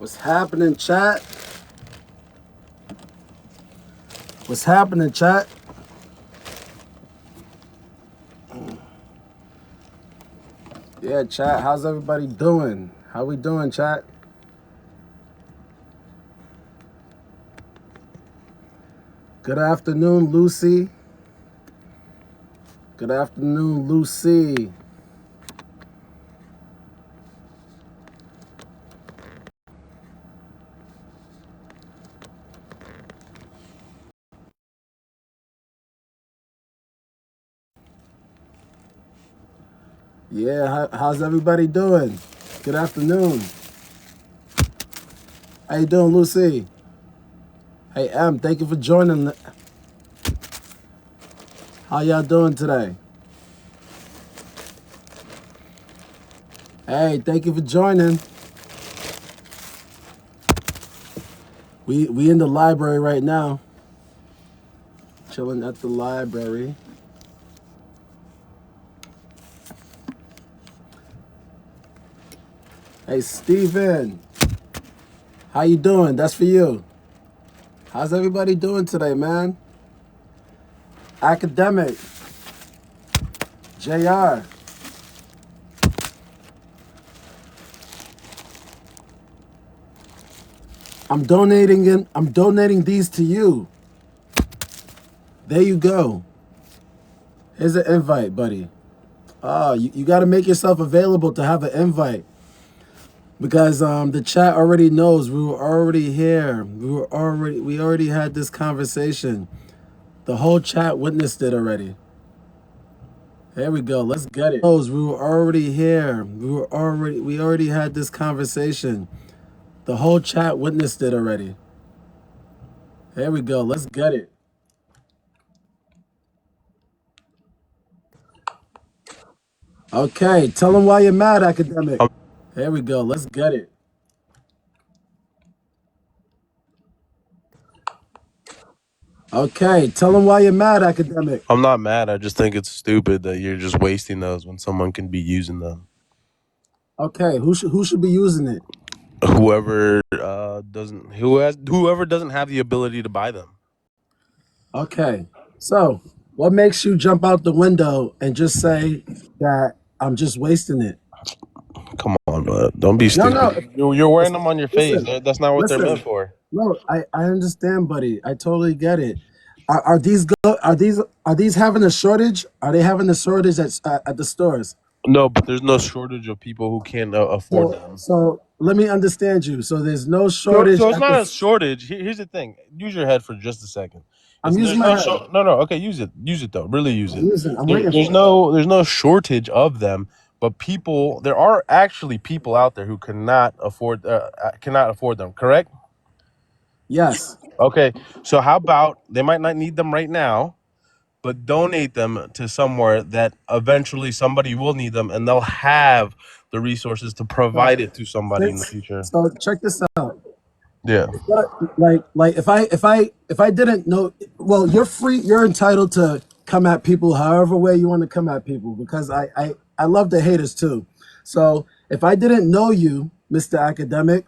What's happening, chat? What's happening, chat? Yeah, chat. How's everybody doing? How we doing, chat? Good afternoon, Lucy. Good afternoon, Lucy. Yeah, how's everybody doing? Good afternoon. How you doing, Lucy? Hey, M, thank you for joining. How y'all doing today? Hey, thank you for joining. We in the library right now. Chilling at the library. Hey, Steven. How you doing? That's for you. How's everybody doing today, man? Academic. JR. I'm donating these to you. There you go. Here's an invite, buddy. You got to make yourself available to have an invite. Because the chat already knows we were already here. We already had this conversation. The whole chat witnessed it already. There we go. Let's get it. We were already here. We already had this conversation. The whole chat witnessed it already. There we go. Let's get it. Okay, tell them why you're mad, academic. There we go. Let's get it. Okay, tell them why you're mad, academic. I'm not mad. I just think it's stupid that you're just wasting those when someone can be using them. Okay, who should be using it? Whoever doesn't have the ability to buy them. Okay, so what makes you jump out the window and just say that I'm just wasting it? Come on, bud. Don't be stupid. No. You're wearing them on your face. Listen, That's not what they're meant listen. for. No, I understand, buddy. I totally get it. Are these having a shortage? Are they having a shortage at the stores? No, but there's no shortage of people who can't afford them. So let me understand you. So there's no So shortage it's at not a the. shortage. Here's the thing. Use your head for just a second. I'm using There's my no head. no. Okay, use it. Use it though. Really use it. I'm waiting for it. There's no shortage of them, but there are actually people out there who cannot afford them. Correct? Yes. Okay. So how about they might not need them right now, but donate them to somewhere that eventually somebody will need them, and they'll have the resources to provide it to somebody in the future. So check this out. Yeah. Like if I didn't know, well, you're free. You're entitled to come at people however way you want to come at people because I love the haters too. So if I didn't know you, Mr. Academic,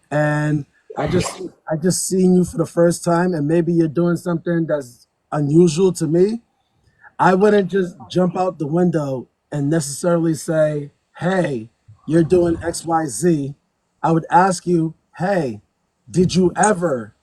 and I just seen you for the first time, and maybe you're doing something that's unusual to me, I wouldn't just jump out the window and necessarily say, "Hey, you're doing X, Y, Z." I would ask you, "Hey, did you ever?"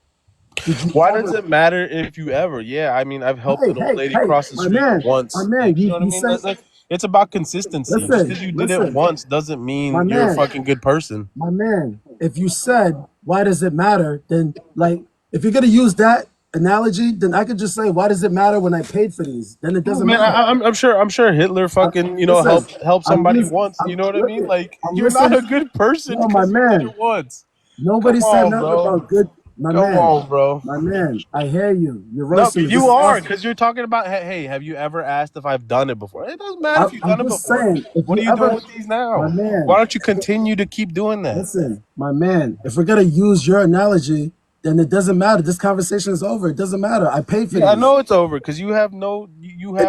Why does it matter if you ever? Yeah, I mean, I've helped an old lady Hey, cross the street my once. man, You know what I you mean? say, Like, it's about consistency. Just because you did it once doesn't my mean you're a man, fucking good person. my man. If you said, why does it matter? Then, like, if you're gonna use that analogy, then I could just say, why does it matter when I paid for these? Then it doesn't Man, matter. I'm sure Hitler fucking Listen, helped I'm somebody using, once. You know what I mean? Like, I'm you're not listening. a good person No, my because you did man. it once. Come Nobody said on, nothing bro. about good. My Come man, on, bro. my man. I hear you. You're No, roasting me. This you is are awesome. because you're talking about. Hey, have you ever asked if I've done it before? It doesn't matter if you've I'm done it just before. saying, if What you are you ever, doing with these my now? Why man, don't you continue to keep doing that? listen, my man, if we're gonna use your analogy, then it doesn't matter. This conversation is over. It doesn't matter. I paid for Yeah, I these. know it's over because you It have no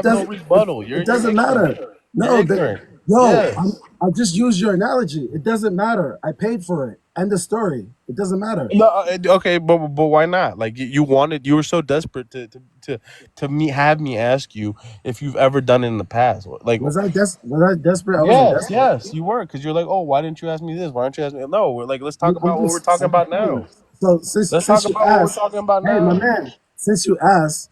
doesn't. rebuttal. It You're doesn't ignorant. matter. You're No, ignorant. yo, Yes. I just use your analogy. It doesn't matter. I paid for it. End of story. It doesn't matter. No, okay, but why not? Like you wanted, you were so desperate to me have me ask you if you've ever done it in the past. Like, Was I desperate? I wasn't yes, desperate. yes, you were, because you're like, oh, why didn't you ask me this? Why don't you ask me? No, we're like, let's talk I'm about what we're just talking I'm just about saying. now. So Let's talk since you about what we're asked, talking about hey my now. man, since you asked,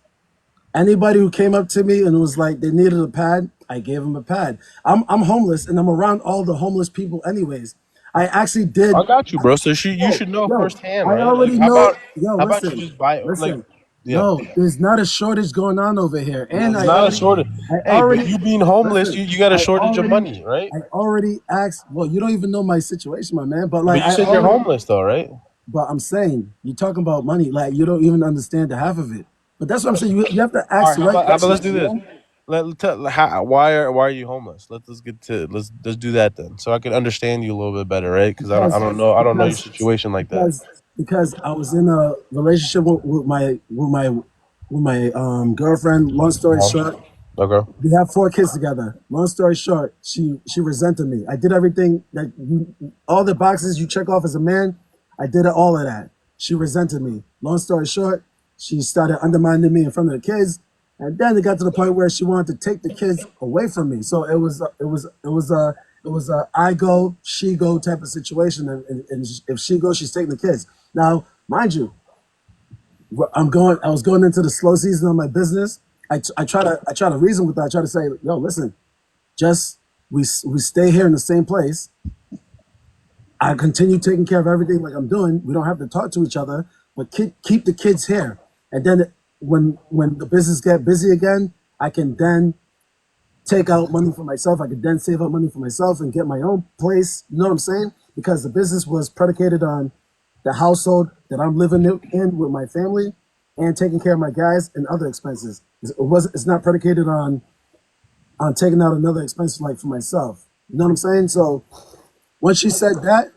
anybody who came up to me and was like they needed a pad, I gave them a pad. I'm homeless and I'm around all the homeless people anyways. I actually I did. got you, bro. So you Yo, should know yo, firsthand, I right? Like, already know. Yo, how about you listen, just buy it? Like, listen. yeah, No, there's not a shortage going on over here, and it's not a shortage. I Hey, but already, you being homeless, listen. you got a I shortage of already, money, right? I already asked. Well, you don't even know my situation, my man. But But like, you said you're homeless, though, right? but I'm saying you're talking about money, like you don't even understand the half of it. But that's what I'm saying. You have to All ask right, the right how about let's questions, do this. man. Why are you homeless? Let's get to let's do that then, so I can understand you a little bit better, right? Because Because I don't know your because situation like that. because I was in a relationship with my girlfriend. Long story short, Okay. we have 4 kids together. Long story short, she resented me. I did everything that all the boxes you check off as a man. I did all of that. She resented me. Long story short, she started undermining me in front of the kids, and then it got to the point where she wanted to take the kids away from me. So it was a I go she go type of situation, and if she goes, she's taking the kids. Now, mind you, I was going into the slow season of my business. I try to reason with her. I try to say, yo, listen, just we stay here in the same place. I continue taking care of everything like I'm doing. We don't have to talk to each other, but keep the kids here. And then when the business get busy again, I can then take out money for myself. I could then save up money for myself and get my own place. You know what I'm saying? Because the business was predicated on the household that I'm living in with my family and taking care of my guys and other expenses. It's not predicated on taking out another expense like for myself. You know what I'm saying? So once she said that,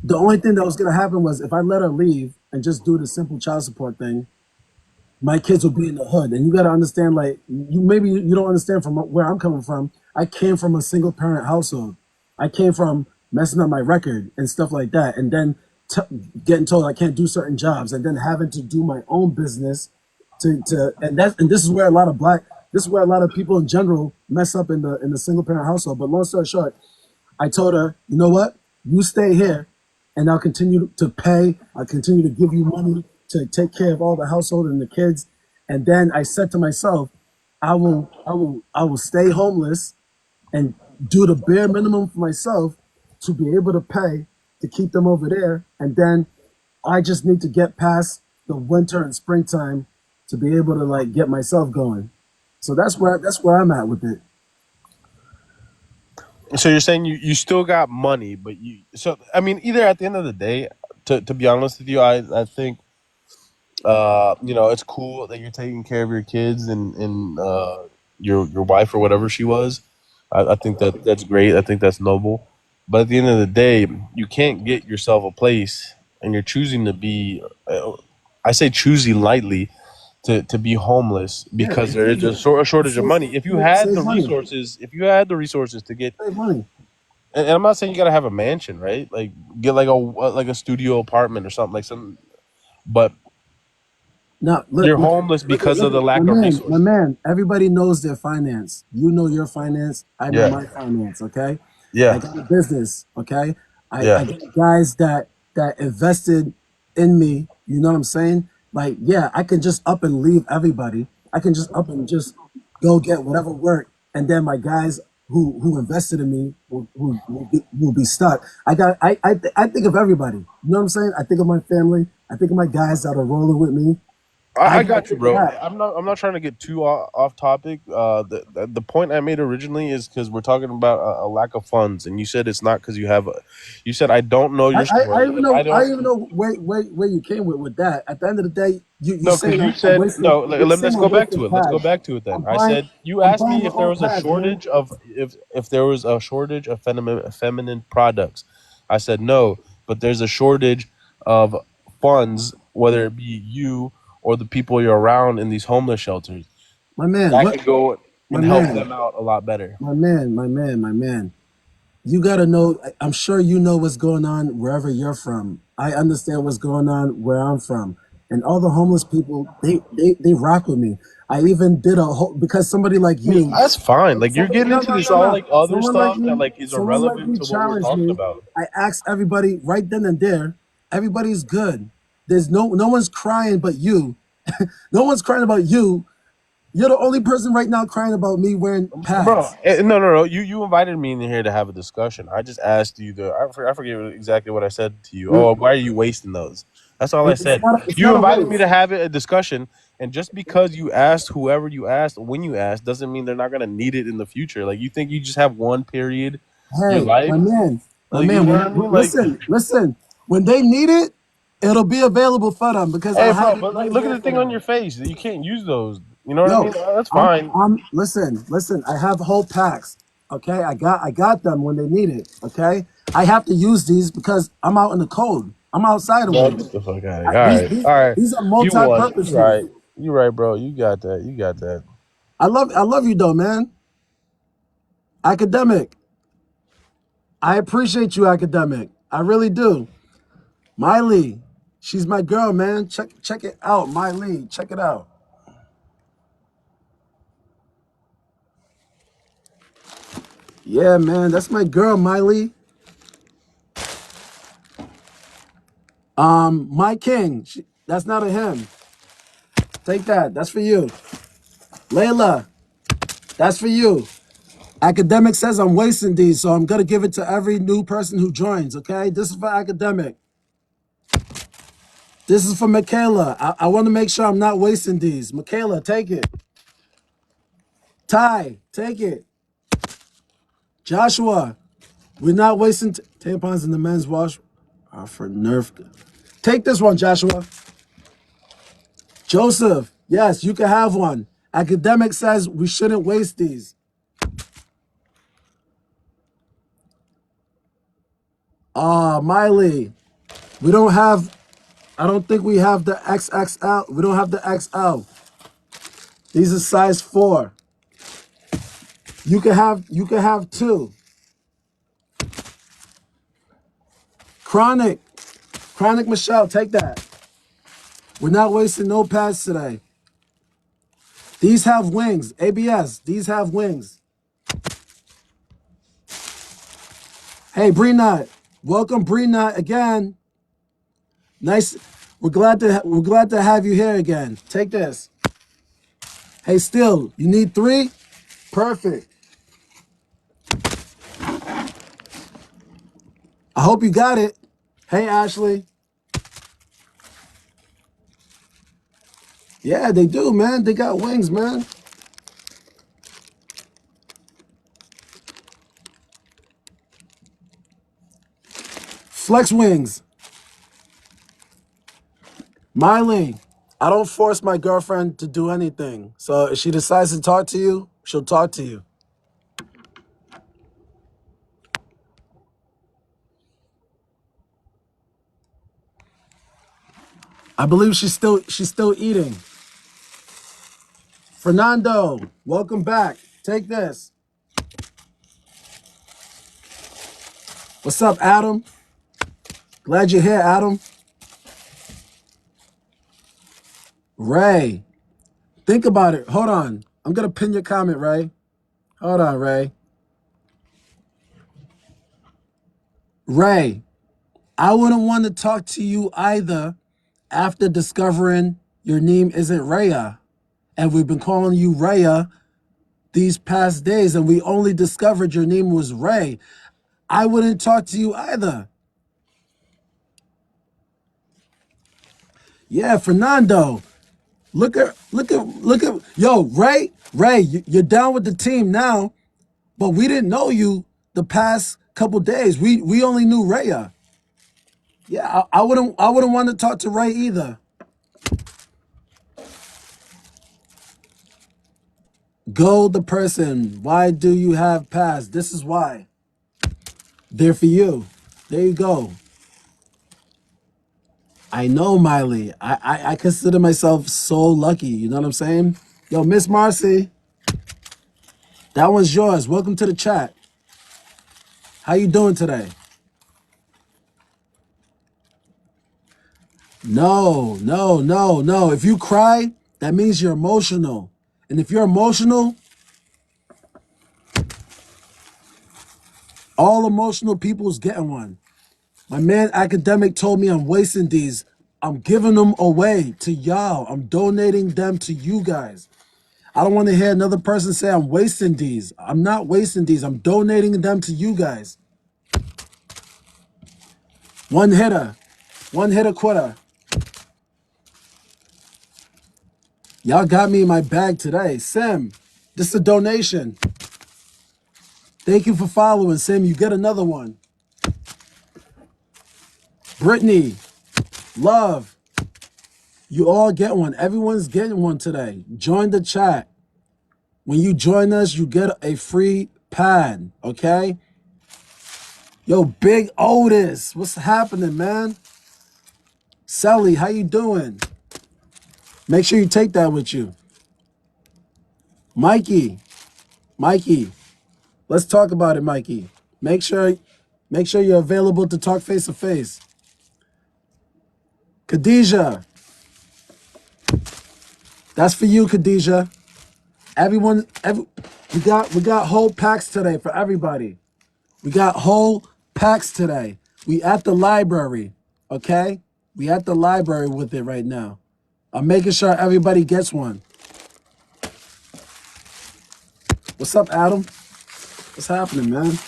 the only thing that was gonna happen was if I let her leave and just do the simple child support thing, my kids will be in the hood. And you got to understand, like, you don't understand from where I'm coming from. I came from a single parent household. I came from messing up my record and stuff like that, and then t- getting told I can't do certain jobs, and then having to do my own business and this is where a lot of people in general mess up in the single parent household. But long story short, I told her, you know what? You stay here and I'll continue to pay. I'll continue to give you money to take care of all the household and the kids. And then I said to myself, I will stay homeless and do the bare minimum for myself to be able to pay to keep them over there. And then I just need to get past the winter and springtime to be able to like get myself going. So that's where I'm at with it. So you're saying you still got money, but you so I mean, either at the end of the day, to be honest with you, I think it's cool that you're taking care of your kids and your wife or whatever she was. I think that's great. I think that's noble. But at the end of the day, you can't get yourself a place, and you're choosing to be. I say choosing lightly to be homeless Yeah, because to there is choose a, it. a shortage of money. If you had Save the money. resources, to get, Save money. and I'm not saying you got to have a mansion, right? Like get like a studio apartment or something like some, but Now, you're homeless because of the lack of my resources. man. Everybody knows their finance. You know your finance. I know Yeah, my finance. Okay, I yeah, got a business. Okay, I yeah. got guys that invested in me. You know what I'm saying? Like, yeah, I can just up and leave everybody. I can just up and just go get whatever work, and then my guys who invested in me will be stuck. I think of everybody. You know what I'm saying? I think of my family. I think of my guys that are rolling with me. I I gotta got you, think of bro. that. I'm not trying to get too off topic. The point I made originally is because we're talking about a lack of funds, and you said it's not because you have. You said I don't know your story, and I I don't. even know where you came with that. At the end of the day, you No, because saying you I'm said wasting. no. You're saying Let's I'm go back to wasting it. Let's go pads. back to it. Then I said you asked Buying me my if there own was a pads, man. shortage of if there was a shortage of feminine products. I said no, but there's a shortage of funds, whether it be you or the people you're around in these homeless shelters My man, that what? could go My and help man, them out a lot better. my man. You gotta know. I'm sure you know what's going on wherever you're from. I understand what's going on where I'm from, and all the homeless people they rock with me. I even did a whole because somebody like I mean, you, that's fine. Like you're somebody getting no into no this no all no, like other someone like stuff that me, like is someone like irrelevant me to what we're challenged talking me. about. I asked everybody right then and there. Everybody's good. There's no one's crying but you. No one's crying about you. You're the only person right now crying about me wearing Bro, pads. no. You invited me in here to have a discussion. I just asked you I forget exactly what I said to you. Mm, Oh, why are you wasting those? That's all I It's said. not. It's You not a invited me waste. to have a discussion, and just because you asked whoever you asked when you asked doesn't mean they're not gonna need it in the future. Like you think you just have one period, your Hey, life. my Like you man. know what I mean? Like, Listen. When they need it, it'll be available for them because I hey, have bro, it but like, right look at here the for thing on them. your face. You can't use those. You know what I Yo, mean? That's fine. listen. I have whole packs. Okay, I got them when they need it. Okay, I have to use these because I'm out in the cold. I'm outside of Get work. the fuck out of I, here. these, All right. these are You won. multi-purpose You shoes. right. You right, bro. You got that. You got that. I love you though, man. Academic. I appreciate you, academic. I really do. Miley, she's my girl, man. Check it out, Miley. Check it out. Yeah, man, that's my girl, Miley. My king. That's not a him. Take that. That's for you. Layla, that's for you. Academic says I'm wasting these, so I'm gonna give it to every new person who joins. Okay, this is for academic. This is for Michaela. I want to make sure I'm not wasting these. Michaela, take it. Ty, take it. Joshua, we're not wasting tampons in the men's wash. For Nerf. Take this one, Joshua. Joseph, yes, you can have one. Academic says we shouldn't waste these. Miley, we don't have, I don't think we have the XXL. We don't have the XL. These are size 4. You can have 2. Chronic, Chronic Michelle, take that. We're not wasting no pads today. These have wings. ABS, these have wings. Hey, Breenot, welcome Breenot again. Nice. We're glad to have you here again. Take this. Hey, Still, you need 3? Perfect. I hope you got it. Hey, Ashley. Yeah, they do, man. They got wings, man. Flex wings. Miley, I don't force my girlfriend to do anything. So if she decides to talk to you, she'll talk to you. I believe she's still eating. Fernando, welcome back. Take this. What's up, Adam? Glad you're here, Adam. Ray, think about it. Hold on. I'm gonna pin your comment, Ray. Hold on, Ray. Ray, I wouldn't want to talk to you either after discovering your name isn't Raya. And we've been calling you Raya these past days, and we only discovered your name was Ray. I wouldn't talk to you either. Yeah, Fernando. Look at yo, Ray, you're down with the team now, but we didn't know you the past couple days. We only knew Raya. Yeah, I wouldn't want to talk to Ray either. Go the person. Why do you have pass? This is why. They're for you. There you go. I know, Miley. I consider myself so lucky. You know what I'm saying? Yo, Miss Marcy, that one's yours. Welcome to the chat. How you doing today? No, no, no, no. If you cry, that means you're emotional. And if you're emotional, all emotional people's getting one. My man Academic told me I'm wasting these. I'm giving them away to y'all. I'm donating them to you guys. I don't want to hear another person say I'm wasting these. I'm not wasting these. I'm donating them to you guys. One hitter. One hitter quitter. Y'all got me in my bag today. Sim, this is a donation. Thank you for following, Sim. You get another one. Brittany, Love, you all get one. Everyone's getting one today. Join the chat. When you join us, you get a free pad, okay? Yo, Big Otis, what's happening, man? Sally, how you doing? Make sure you take that with you. Mikey, let's talk about it, Mikey. Make sure you're available to talk face to face. Khadijah, that's for you, Khadijah. We got whole packs today for everybody. We got whole packs today. We at the library, okay? We at the library with it right now. I'm making sure everybody gets one. What's up, Adam? What's happening, man?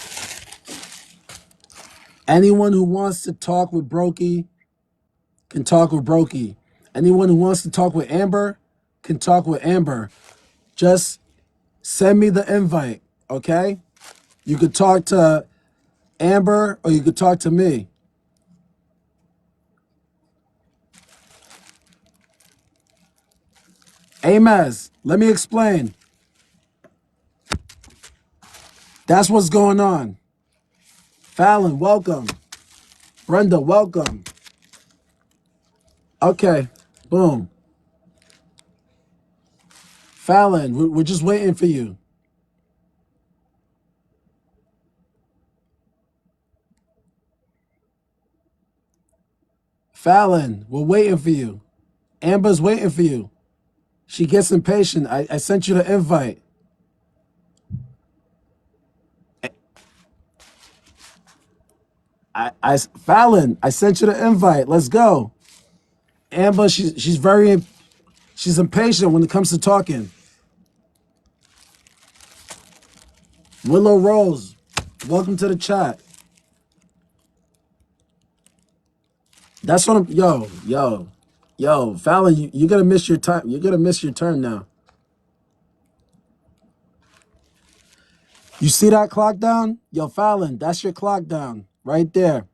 Anyone who wants to talk with Brokey can talk with Brokey. Anyone who wants to talk with Amber can talk with Amber. Just send me the invite, okay? You could talk to Amber or you could talk to me. Amaz, let me explain. That's what's going on. Fallon, welcome. Brenda, welcome. Okay, boom. Fallon, we're just waiting for you. Fallon, we're waiting for you. Amber's waiting for you. She gets impatient. I sent you the invite. Fallon, I sent you the invite. Let's go. Amber, she's impatient when it comes to talking. Willow Rose, welcome to the chat. That's what I'm. Yo, Fallon, you're gonna miss your time. You're gonna miss your turn now. You see that clock down? Yo, Fallon, that's your clock down right there.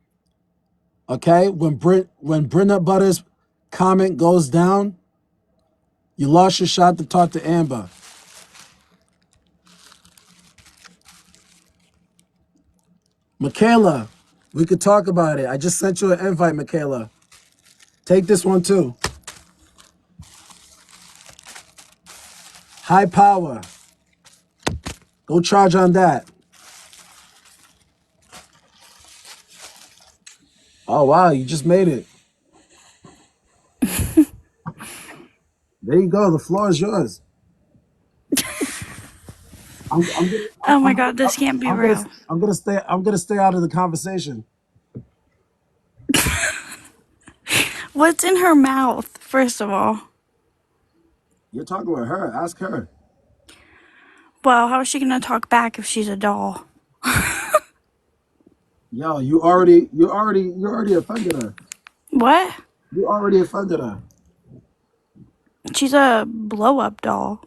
Okay, when Brenda Butters' comment goes down, you lost your shot to talk to Amber. Michaela, we could talk about it. I just sent you an invite, Michaela. Take this one too. High power. Go charge on that. Oh, wow, you just made it. There you go. The floor is yours. I'm gonna, Oh my God, this can't be real. I'm gonna stay out of the conversation. What's in her mouth, first of all? You're talking with her. Ask her. Well, how is she gonna talk back if she's a doll? Yo, you already offended her. What? You already offended her. She's a blow-up doll.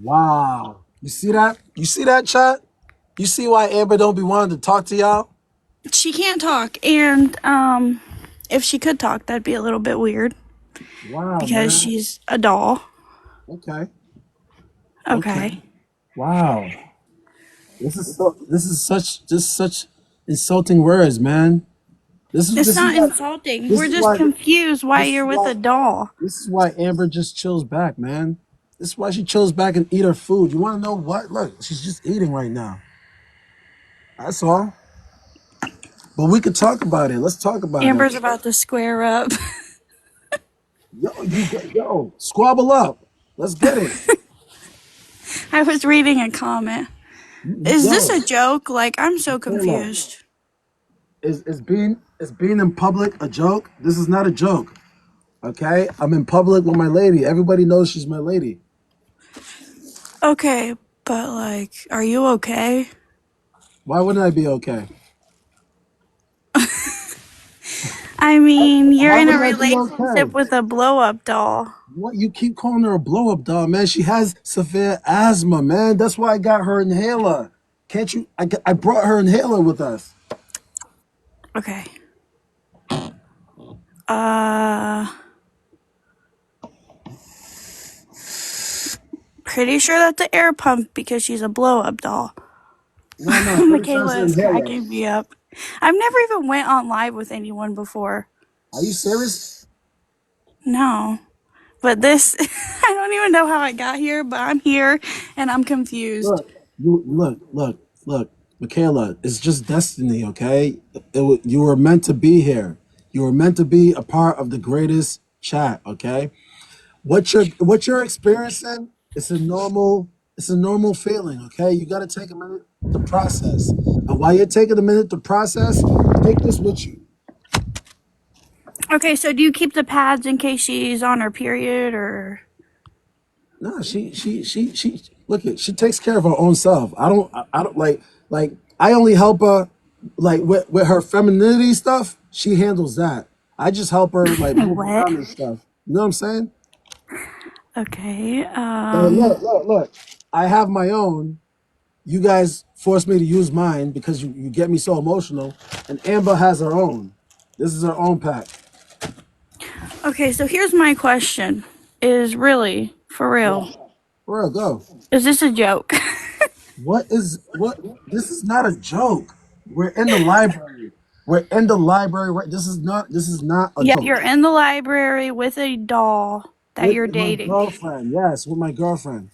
Wow. You see that? You see that, chat? You see why Amber don't be wanting to talk to y'all? She can't talk, and if she could talk, that'd be a little bit weird Wow, because man. she's a doll. Okay. Okay. Okay. Wow. This is such insulting words, man. It's not insulting. This We're is just why confused why this is you're with why a doll. this is why Amber just chills back, man. This is why she chills back and eat her food. You want to know what? Look, she's just eating right now. That's all. But we could talk about it. Let's talk about it. Amber's about to square up. Yo, squabble up. Let's get it. I was reading a comment. Is Yo, this a joke? Like, I'm so Michaela, confused. is being in public a joke? This is not a joke. Okay? I'm in public with my lady. Everybody knows she's my lady. Okay, but like, are you okay? Why wouldn't I be okay? I mean, you're Why in a wouldn't I be relationship okay? with a blow up doll. What you keep calling her a blow up doll, man? She has severe asthma, man. That's why I got her inhaler. Can't you? I brought her inhaler with us. Okay. Uh, Pretty sure that's an air pump because she's a blow up doll. No, pretty sure it's Michaela an is inhaler. cracking me up. I've never even went on live with anyone before. Are you serious? No. But this, I don't even know how I got here, but I'm here and I'm confused. Look, Michaela. It's just destiny, okay? You were meant to be here. You were meant to be a part of the greatest chat, okay? What you're experiencing, it's a normal feeling, okay? You got to take a minute to process. And while you're taking a minute to process, take this with you. Okay, so do you keep the pads in case she's on her period or? No, she look it. She takes care of her own self. I don't like. I only help her like with her femininity stuff. She handles that. I just help her like move What? around and stuff. You know what I'm saying? Okay. So look. I have my own. You guys force me to use mine because you get me so emotional. And Amber has her own. This is her own pack. Okay, so here's my question. Is really, for real, For real, go. is this a joke? What? This is not a joke. We're in the library. We're in the library. Right? This is not a Yeah, joke. you're in the library with a doll that you're With my dating. girlfriend. Yes, with my girlfriend.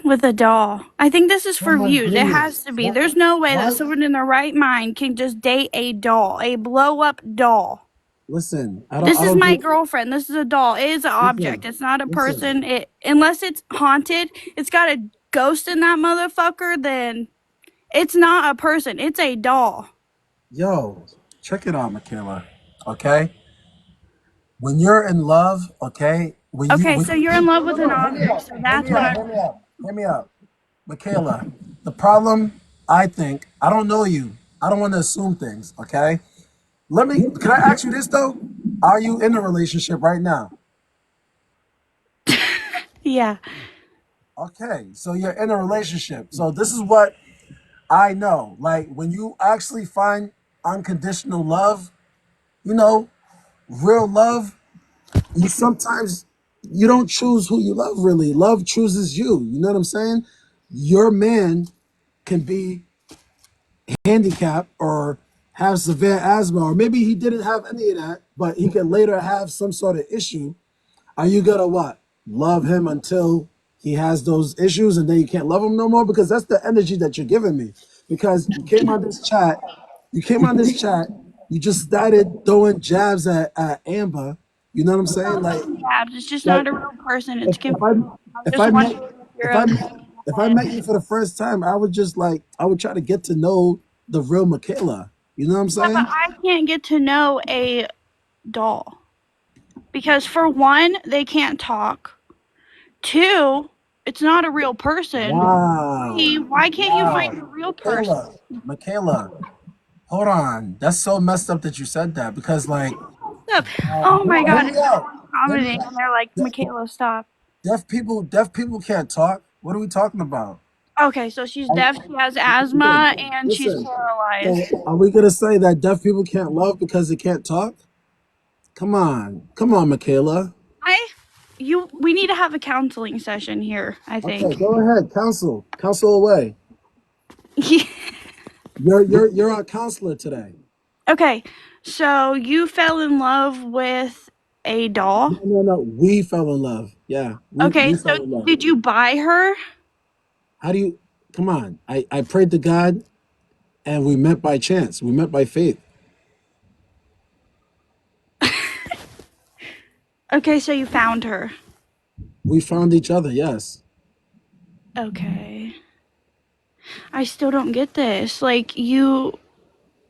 With a doll. I think this is Oh for my views. It goodness. has to be. There's no way that Why? someone in their right mind can just date a doll, a blow up doll. Listen, I don't. This I is don't my do. girlfriend. This is a doll. It is an object. Listen, It's not a listen. person. It unless it's haunted, it's got a ghost in that motherfucker, then it's not a person. It's a doll. Yo, check it out, Michaela. Okay. When you're in love, okay. When you Okay, when so you're in love with an no, hear me object, out. so Hear that's me what out. I'm. Hear me out. Hear me out. Michaela, the problem, I think, I don't know you. I don't want to assume things, okay? Can I ask you this though? Are you in a relationship right now? Yeah. Okay, so you're in a relationship. So this is what I know. Like when you actually find unconditional love, you know, real love, you sometimes you don't choose who you love really. Love chooses you. You know what I'm saying? Your man can be handicapped or have severe asthma, or maybe he didn't have any of that, but he could later have some sort of issue. Are you gonna what? Love him until he has those issues and then you can't love him no more? Because that's the energy that you're giving me. Because you came on this chat, you just started throwing jabs at Amber. You know what I'm saying? Jabs. It's just Like not a real person. It's if I confusing. I'm if just I met wondering if you're if I okay. if I met you for the first time, I would just like I would try to get to know the real Michaela. You know what I'm Yeah, but saying? I can't get to know a doll because for one, they can't talk. Two, it's not a real person. Wow. Three, why can't you Wow. find a real person? Michaela, hold on. That's so messed up that you said that because like Stop. Oh my no, hear god, me and out. everyone's Hear me commenting out. and they're like, De- Michaela, stop. deaf people can't talk. What are we talking about? Okay, so she's Are- deaf, she has Listen, asthma, and she's listen. paralyzed. So are we gonna say that deaf people can't love because they can't talk? Come on, Michaela. I we need to have a counseling session here, I Okay, think. go ahead. Counsel away. You're our counselor today. Okay, so you fell in love with a doll. No. We fell in love. Yeah, Okay, we so fell in love. did you buy her? How do you? Come on. I prayed to God. and we met by chance. We met by faith. Okay, so you found her. We found each other. Yes. Okay. I still don't get this. Like you.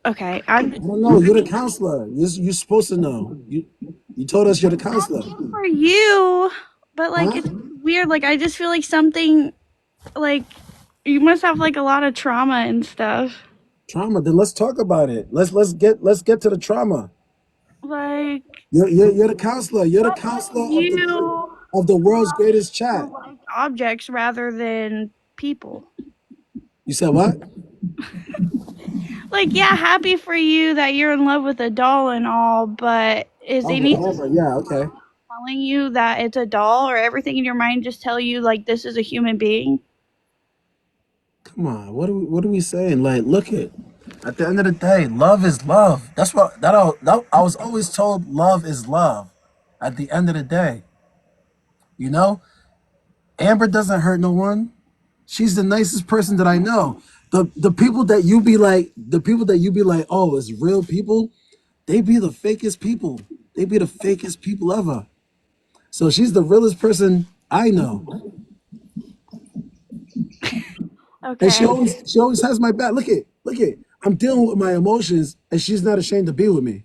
Okay, I'm I don't know. You're the counselor. You're supposed to know. You told us you're the counselor. happy for you, but like Huh? it's weird. Like I just feel like something like you must have like a lot of trauma and stuff. Trauma. Then let's talk about it. Let's get to the trauma. Like You're the counselor. You're the what led counselor you of the world's greatest to chat. like objects rather than people? You said what? Like yeah, happy for you that you're in love with a doll and all, but is Oh, anything whatever. Yeah. Okay. telling you that it's a doll, or everything in your mind just tell you like this is a human being? Come on. What are we saying? Like, look it. At the end of the day, love is love. That's what I was always told. Love is love. At the end of the day, you know, Amber doesn't hurt no one. She's the nicest person that I know. The people that you be like, oh, it's real people. They be the fakest people. They be the fakest people ever. So she's the realest person I know, and Okay. she always has my back. Look it. I'm dealing with my emotions, and she's not ashamed to be with me.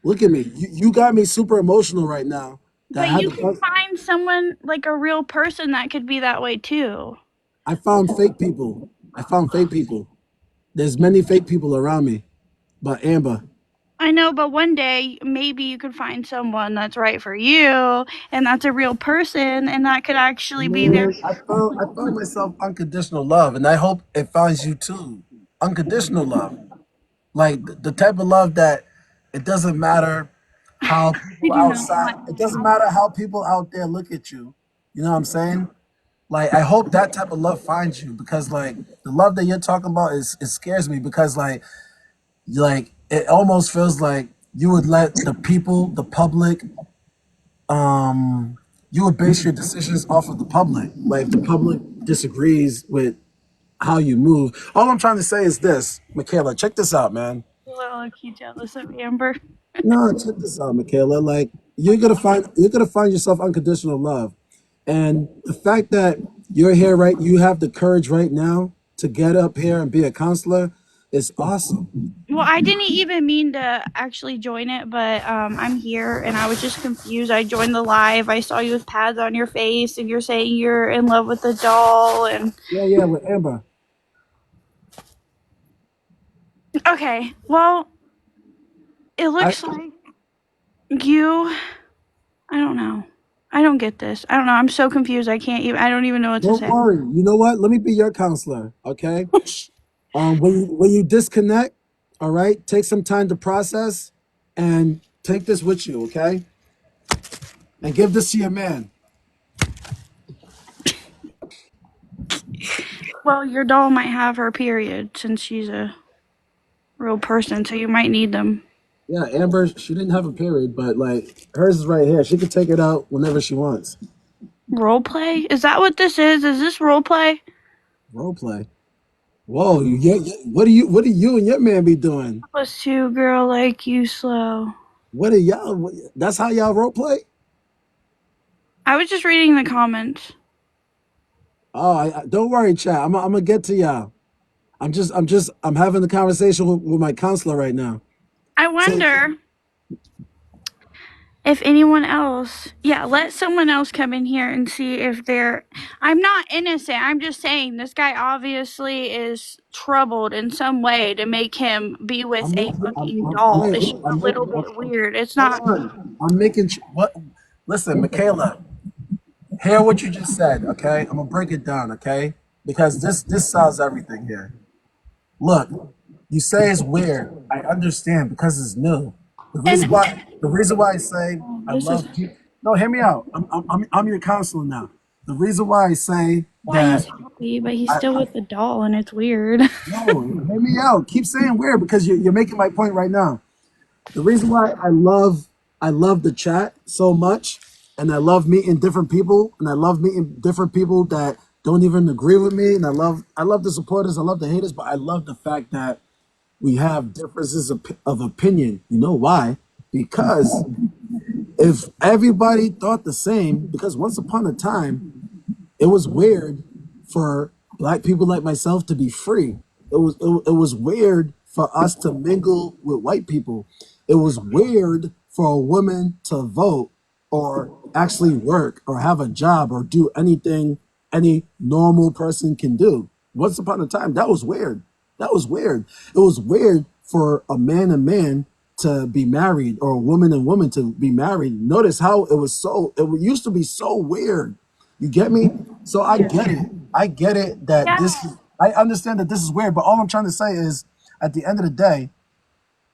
Look at me. You got me super emotional right now. That But I had you to. can find someone like a real person that could be that way too. I found fake people. I found fake people. There's many fake people around me, but Amber. I know, but one day maybe you could find someone that's right for you and that's a real person and that could actually be there. Man, I found myself unconditional love, and I hope it finds you too. Unconditional love, like the type of love that it doesn't matter how I people do not outside. want It doesn't matter how people out there look at you. You know what I'm saying? Like I hope that type of love finds you because like the love that you're talking about is it scares me because like it almost feels like you would let the people, the public, you would base your decisions off of the public. Like if the public disagrees with how you move. All I'm trying to say is this, Michaela, check this out, man. to look you jealous of Amber. No, check this out, Michaela. Like you're gonna find yourself unconditional love. And the fact that you're here right, you have the courage right now to get up here and be a counselor is awesome. Well, I didn't even mean to actually join it, but I'm here and I was just confused. I joined the live. I saw you with pads on your face and you're saying you're in love with the doll and Yeah, with Amber. okay. Well, it I looks like you I don't know. I don't get this. I don't know. I'm so confused. I don't even know what to don't say. worry. You know what? Let me be your counselor, okay? When you disconnect, all right, take some time to process and take this with you, okay? And give this to your man. Well, your doll might have her period since she's a real person, so you might need them. Yeah, Amber, she didn't have a period, but like hers is right here. She can take it out whenever she wants. Role play? Is that what this is? Is this role play? Role play. Whoa, what do you and your man be doing? Plus two girl like you slow. What are y'all? That's how y'all role play? I was just reading the comments. Oh, don't worry, chat. I'm gonna get to y'all. I'm having the conversation with my counselor right now. I So wonder if anyone else, yeah, let someone else come in here and see if they're. I'm not innocent. I'm just saying this guy obviously is troubled in some way to make him be with I'm a making, fucking doll. wait, It's just a I'm little making, bit weird. It's hold not. on. I'm making what? Listen, Michaela, hear what you just said, okay? I'm gonna break it down, okay? Because this solves everything here. Look, you say it's weird. I understand because it's new. And The reason why I say I this is love people. No, hear me out. I'm your counselor now. The reason why I say why he's that happy, but he's I, still with the doll, and it's weird. no, hear me out. Keep saying weird because you're making my point right now. The reason why I love the chat so much, and I love meeting different people, and I love meeting different people that don't even agree with me, and I love the supporters, I love the haters, but I love the fact that we have differences of opinion. You know why? Because if everybody thought the same, because once upon a time it was weird for black people like myself to be free. It was weird for us to mingle with white people. It was weird for a woman to vote or actually work or have a job or do anything any normal person can do. Once upon a time, that was weird. That was weird. It was weird for a man and man to be married or a woman and woman to be married. Notice how it used to be so weird. You get me? So I get it. I get it that Yeah. I understand that this is weird, but all I'm trying to say is at the end of the day,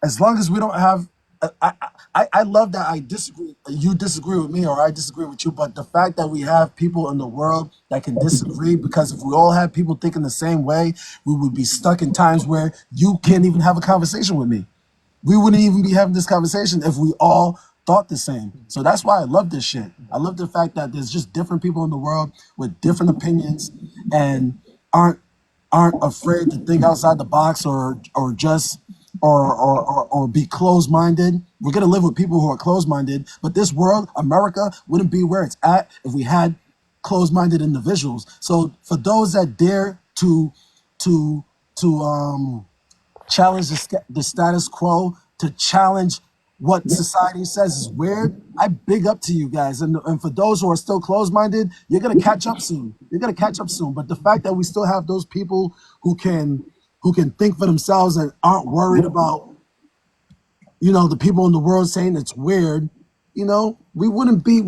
as long as we don't have, I love that I disagree, you disagree with me or I disagree with you, but the fact that we have people in the world that can disagree, because if we all had people thinking the same way, we would be stuck in times where you can't even have a conversation with me. We wouldn't even be having this conversation if we all thought the same. So that's why I love this shit. I love the fact that there's just different people in the world with different opinions and aren't aren't afraid to think outside the box or just or be closed-minded. We're gonna live with people who are closed-minded, but this world, America, wouldn't be where it's at if we had closed-minded individuals. So for those that dare to to challenge the status quo, to challenge what society says is weird, I big up to you guys. And for those who are still closed-minded, you're gonna catch up soon. You're gonna catch up soon. But the fact that we still have those people who can think for themselves and aren't worried about, the people in the world saying it's weird, we wouldn't be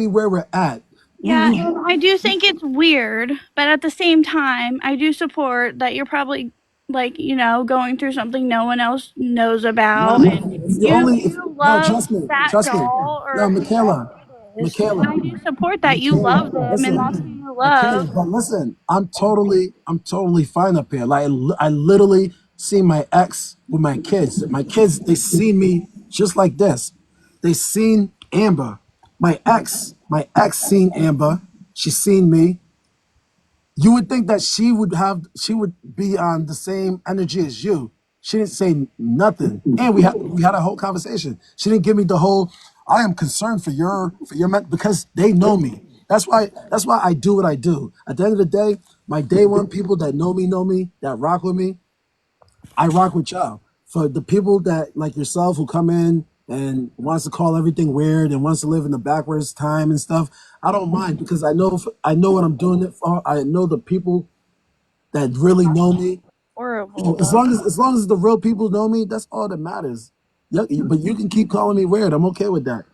where we're at. Yeah, and I do think it's weird, but at the same time, I do support that you're probably like, going through something no one else knows about, No, and if you you only if you no, love that trust me. doll No, or whoever Michaela, it is, and Michaela, I do support that you love Michaela, them and that's who listen, you Michaela, love. but listen, I'm totally fine up here. Like I literally see my ex with my kids. My kids, they seen me just like this. They seen Amber. My ex seen Amber. She seen me. You would think that she would be on the same energy as you. She didn't say nothing, and we had a whole conversation. She didn't give me the whole. I am concerned for your because they know me. That's why I do what I do. At the end of the day, my day one people that know me, that rock with me, I rock with y'all. For the people that like yourself who come in and wants to call everything weird and wants to live in the backwards time and stuff, I don't mind because I know what I'm doing it for. I know the people that really know me. Horrible. So as long as the real people know me, that's all that matters. Yeah, but you can keep calling me weird. I'm okay with that.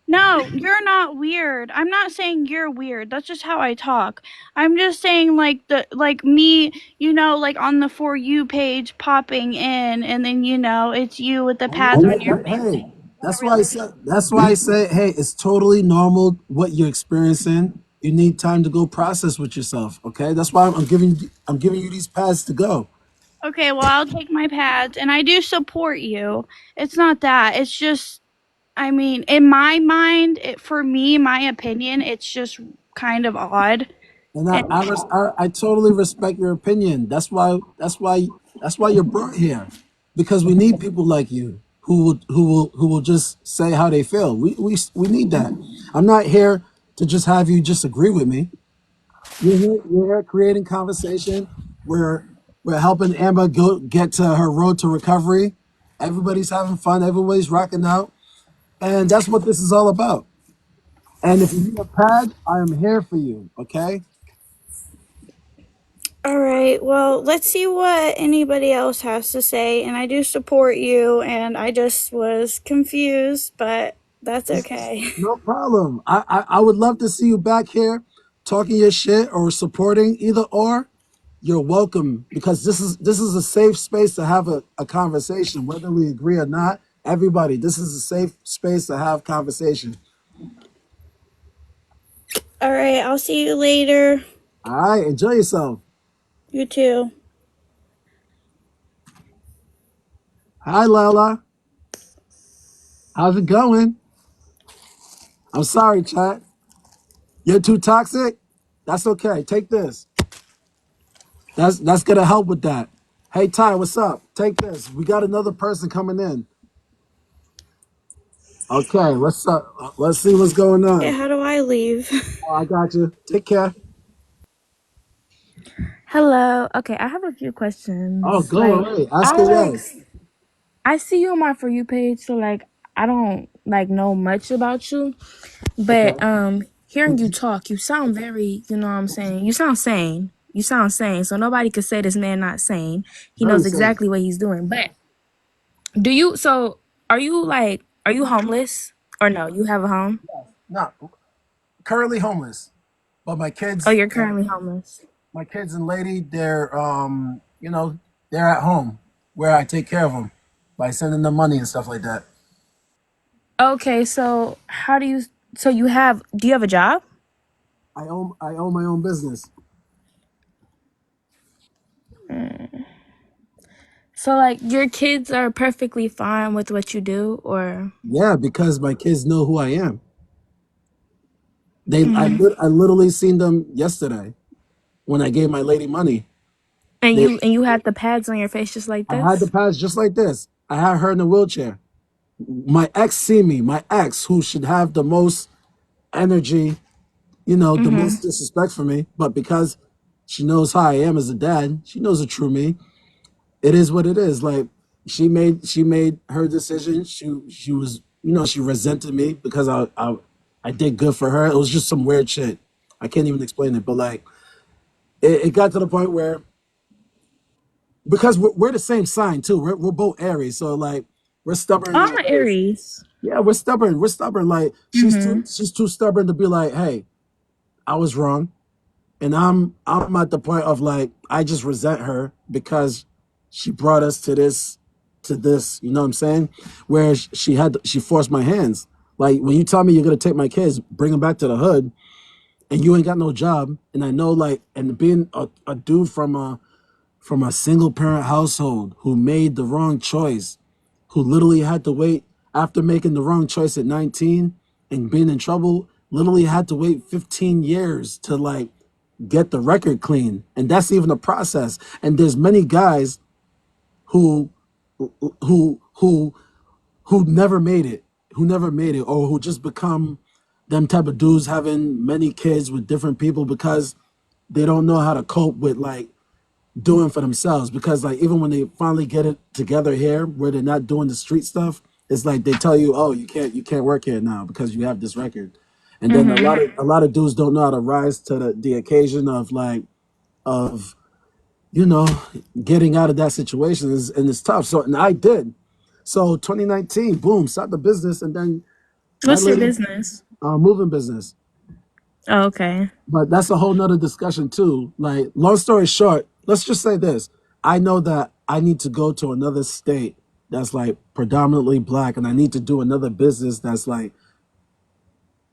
No, you're not weird. I'm not saying you're weird. That's just how I talk. I'm just saying like me, like on the For You page popping in and then it's you with the pads on your face Hey, saying whatever the that's why I say, hey, it's totally normal what you're experiencing. You need time to go process with yourself. Okay, that's why I'm giving you these paths to go. Okay, well, I'll take my pads and I do support you. It's not that. It's just I mean, in my mind, for me, my opinion, it's just kind of odd. And And I totally respect your opinion. That's why you're brought here, because we need people like you who will just say how they feel. We need that. I'm not here to just have you just agree with me. You're here creating conversation. We're helping Amber go get to her road to recovery. Everybody's having fun. Everybody's rocking out, and that's what this is all about. And if you need a pad, I am here for you. Okay. all right, well, let's see what anybody else has to say. And I do support you, and I just was confused, but that's okay. No problem. I would love to see you back here talking your shit or supporting either or. You're welcome because this is a safe space to have a conversation, whether we agree or not. Everybody, this is a safe space to have conversation. All right, I'll see you later. All right, enjoy yourself. You too. Hi, Lala. How's it going? I'm sorry, chat. You're too toxic? That's okay. Take this. That's gonna help with that. Hey Ty, what's up? Take this. We got another person coming in. Okay, let's see what's going Yeah, on. how do I leave? Oh, I got you. Take care. Hello. Okay, I have a few Oh, questions. go Like, away. Ask I like away. I see you on my For You page, so like I don't like know much about you, Okay. but hearing you talk, you sound very, you know what I'm saying? You sound sane. You sound sane. So nobody could say this man not sane. He Very knows sad. exactly what he's doing. But are you homeless or no? You have a home? Not currently homeless, but Oh, you're currently homeless. my kids and lady, they're they're at home where I take care of them by sending them money and stuff like that. Okay, so how do you do you have a job? I own my own business. So like your kids are perfectly fine with what you do or Yeah, because my kids know who I am. Mhm. I literally seen them yesterday when I gave my lady money. and They you had the pads on your face just like I had the this? pass just like this. I had her in a wheelchair. My ex see me. My ex, who should have the most energy, the Mhm. most disrespect for me, but because she knows how I am as a dad, she knows the true me. It is what it is. Like she made her decision. She was she resented me because I did good for her. It was just some weird shit. I can't even explain it, but like it got to the point where because we're the same sign too. We're both Aries, so like we're stubborn Oh, in I'm our an ways. Aries. Yeah, we're stubborn. We're stubborn. Like Mhm. she's too stubborn to be like, hey, I was wrong, and I'm at the point of like I just resent her because she brought us to this. You know what I'm saying? Where she forced my hands. Like when you tell me you're gonna take my kids, bring them back to the hood, and you ain't got no job, and I know like and being a dude from a single parent household who made the wrong choice, who literally had to wait after making the wrong choice at 19 and being in trouble, literally had to wait 15 years to like get the record clean. And that's even a process. And there's many guys who who who never made it, or who just become them type of dudes having many kids with different people because they don't know how to cope with like doing for themselves because like even when they finally get it together here where they're not doing the street stuff, it's like they tell you, oh, you can't work here now because you have this record. And then a lot Mhm. of a lot of dudes don't know how to rise to the occasion of like of you know getting out of that situation and it's tough. So and I did. So 2019, boom, start the business, and then my What's your lady business? moving business. Oh, okay. But that's a whole nother discussion too. Like, long story short, let's just say this. I know that I need to go to another state that's like predominantly black, and I need to do another business that's like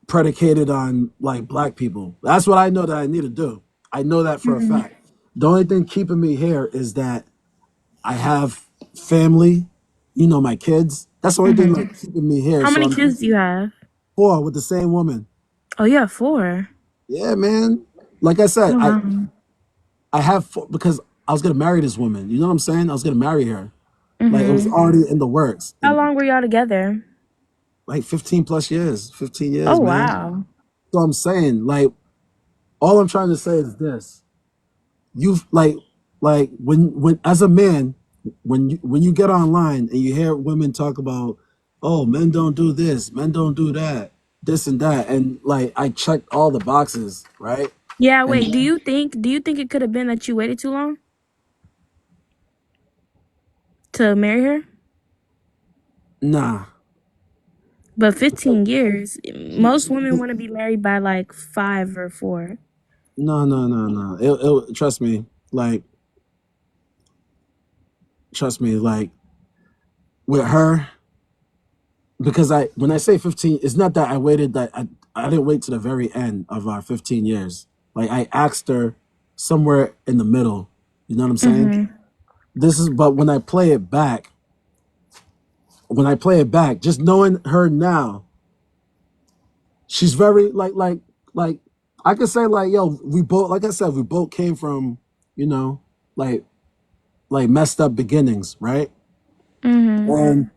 predicated on like black people. That's what I know that I need to do. I know that for a Mhm. fact. The only thing keeping me here is that I have family, my kids. That's the only thing Mhm. like keeping me here. How So many I'm kids do you have? poor with the same woman. Oh, you have 4. Yeah, man. Like I said, Oh, I wow. I have because I was gonna marry this woman. You know what I'm saying? I was gonna marry her. Like it was Mhm. already in the works. How And long were y'all together? like 15 plus years, 15 Oh, years, man. wow. So I'm saying, like, all I'm trying to say is this. You've like when as a man, when you get online and you hear women talk about, oh, men don't do this, men don't do that, this and that, and like I checked all the boxes, right? Yeah, And wait. Do you think it could have been that you waited too long to marry her? nah, But 15 years, most women she want to be married by like 5 or 4. no, no, no, no. Trust me, like trust me, like with her, because when I say 15, it's not that I waited that I didn't wait to the very end of our 15 years. Like I asked her somewhere in the middle. You know what I'm saying? Mhm. But when I play it back, just knowing her now, she's very like I could say like, yo, we both, like I said, we both came from, you know. like messed up beginnings, right? Mm-hmm. And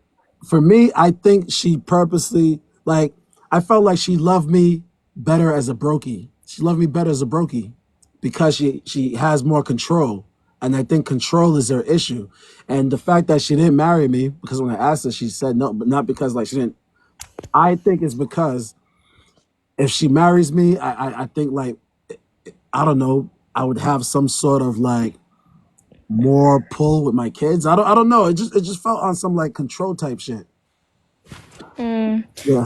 for me, I think she purposely like I felt like she loved me better as a brokey. She loved me better as a brokey because she has more control. And I think control is her issue. And the fact that she didn't marry me, because when I asked her, she said no, but not because like she didn't. I think it's because if she marries me, I think like I don't know, I would have some sort of like more pull with my kids. I don't know. It just felt on some like control type shit. Mm. Yeah, her.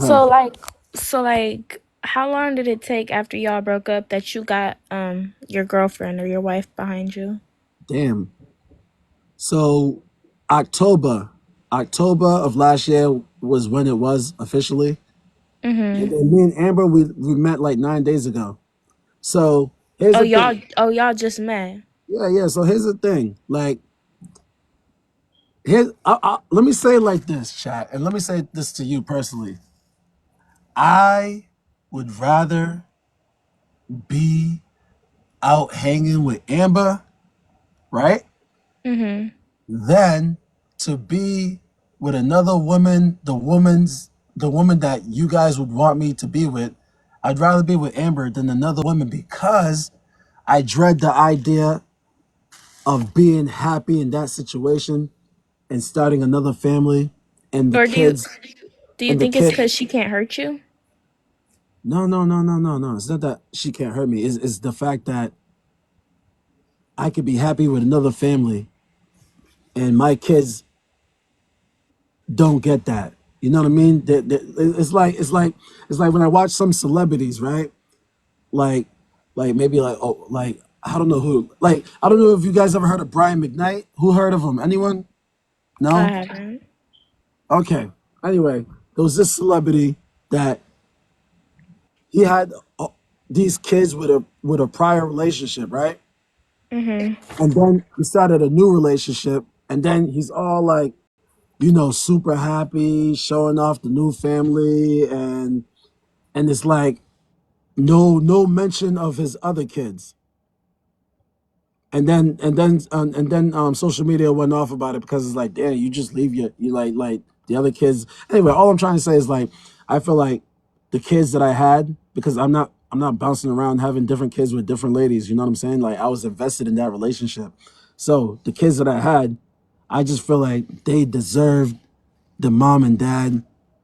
So like how long did it take after y'all broke up that you got your girlfriend or your wife behind you? Damn. So October, October of last year was when it was officially. And Mm-hmm. then me and Amber, we met like 9 days ago. So here's Oh the y'all thing. oh y'all just met. Yeah, yeah. So here's the thing. Like here, let me say it like this, chat, and let me say this to you personally. I would rather be out hanging with Amber, right? Mm-hmm. Than to be with another woman, the woman that you guys would want me to be with. I'd rather be with Amber than another woman because I dread the idea of being happy in that situation and starting another family and the Or kids do you and the think it's kid. because she can't hurt you? No, no, no, no, no, no. It's not that she can't hurt me. It's the fact that I could be happy with another family and my kids don't get that. You know what I mean? It's like when I watch some celebrities, right? Like, like maybe like oh like I don't know who. Like I don't know if you guys ever heard of Brian McKnight. Who heard of him? Anyone? I No. haven't. Okay. Anyway, there was this celebrity that he had these kids with a prior relationship, right? Mm-hmm. And then he started a new relationship, and then he's all like, super happy, showing off the new family, and it's like no mention of his other kids. And then social media went off about it because it's like, damn, you just leave you like the other kids. Anyway, all I'm trying to say is like, I feel like the kids that I had, because I'm not bouncing around having different kids with different ladies. You know what I'm saying? Like I was invested in that relationship. So the kids that I had, I just feel like they deserved the mom and dad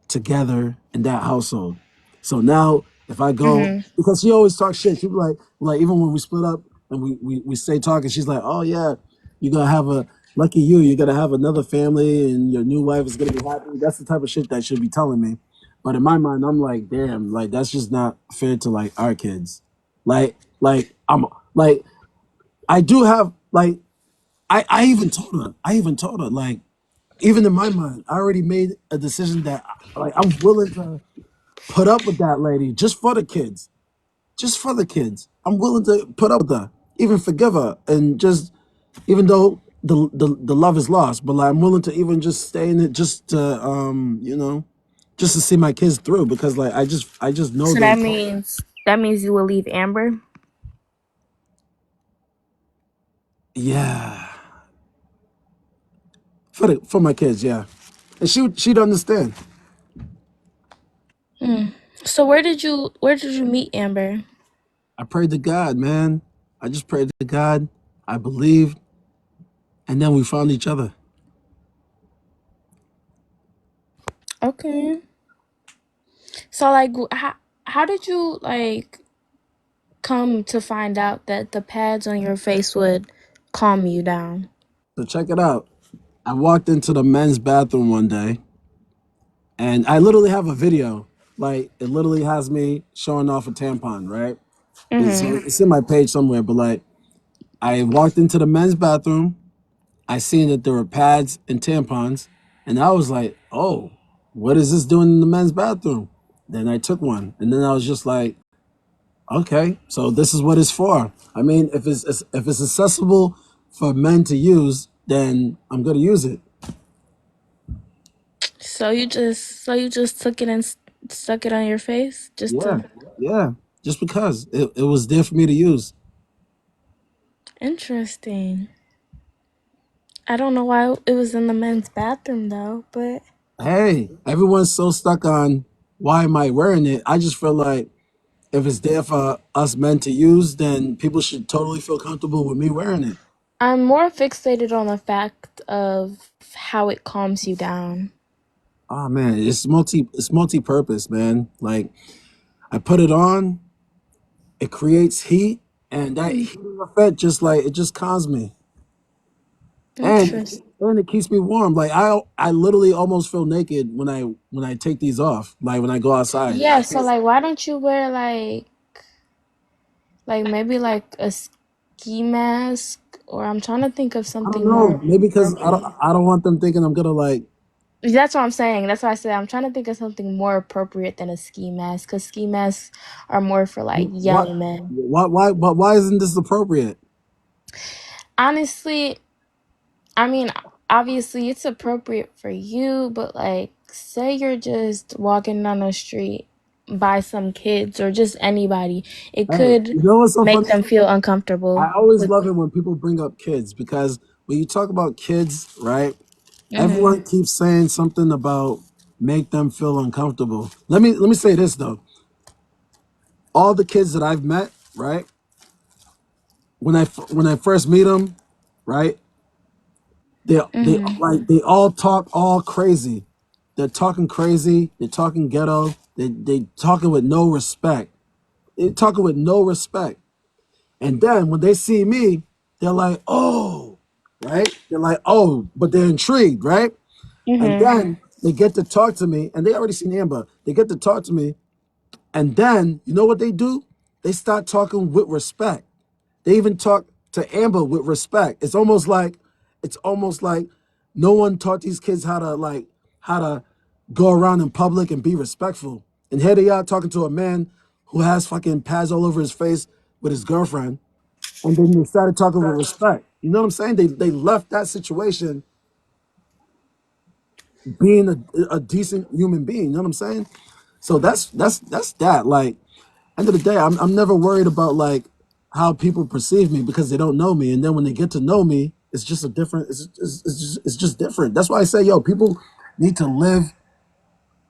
together in that household. So now if I go, Mm-hmm. because she always talks shit, she be like even when we split up and we stay talking, she's like, oh yeah, you gotta have a lucky you gotta have another family and your new wife is gonna be happy. That's the type of shit that she'll be telling me. But in my mind, I'm like, damn, like that's just not fair to like our kids. I'm like I do have like I even told her like even in my mind, I already made a decision that like I'm willing to put up with that lady just for the kids. Just for the kids. I'm willing to put up with her, even forgive her, and just even though the love is lost, but like I'm willing to even just stay in it just to just to see my kids through because like I just know So the that means you will leave Amber. yeah for my kids, yeah. And she'd understand. Mm. So where did you meet Amber? I prayed to God, man. I just prayed to God. I believed, and then we found each other. Okay. So like how did you like come to find out that the pads on your face would calm you down? So check it out. I walked into the men's bathroom one day, and I literally have a video. Like it literally has me showing off a tampon, right? Mm-hmm. It's in my page somewhere. But like, I walked into the men's bathroom. I seen that there were pads and tampons, and I was like, "Oh, what is this doing in the men's bathroom?" Then I took one, and then I was just like, "Okay, so this is what it's for." I mean, if it's accessible for men to use, then I'm gonna use it. So you just took it and stuck it on your face just Yeah, to yeah. Just because it was there for me to use. interesting. I don't know why it was in the men's bathroom though, but Hey, everyone's so stuck on why am I wearing it? I just feel like if it's there for us men to use, then people should totally feel comfortable with me wearing it. I'm more fixated on the fact of how it calms you down. Oh man, it's multi-purpose, man. Like I put it on, it creates heat, and that Mm, heating effect just like it just calms me. And Interesting. and it keeps me warm. Like I literally almost feel naked when I take these off. Like when I go outside. Yeah, so like why don't you wear like maybe like a ski mask, or I'm trying to think of I don't something more know. Maybe because appropriate. I don't want them thinking I'm gonna like That's what I'm saying. That's why I said I'm trying to think of something more appropriate than a ski mask, because ski masks are more for like what young men. why isn't this appropriate? Honestly, I mean, obviously it's appropriate for you, but like, say you're just walking down the street by some kids or just anybody, it Hey, could you know what's so make funny? them feel I uncomfortable always with. love it when people bring up kids because when you talk about kids, right? Mhm. Everyone keeps saying something about make them feel uncomfortable. Let me say this though. All the kids that I've met, right? When I first meet them, right? Mhm. They all talk all crazy. They're talking crazy. They're talking ghetto. They talking with no respect. They're talking with no respect. And then when they see me, they're like, oh, right? They're like, oh, but they're intrigued, right? And Mhm. then they get to talk to me, and they already seen Amber. They get to talk to me, and then you know what they do? They start talking with respect. They even talk to Amber with respect. It's almost like no one taught these kids how to go around in public and be respectful. And here they are talking to a man who has fucking pads all over his face with his girlfriend, and then they started talking with respect. You know what I'm saying? They left that situation being a decent human being. You know what I'm saying? So that's that. Like end of the day, I'm never worried about like how people perceive me because they don't know me, and then when they get to know me, it's just a different. It's just different. That's why I say, yo, people need to live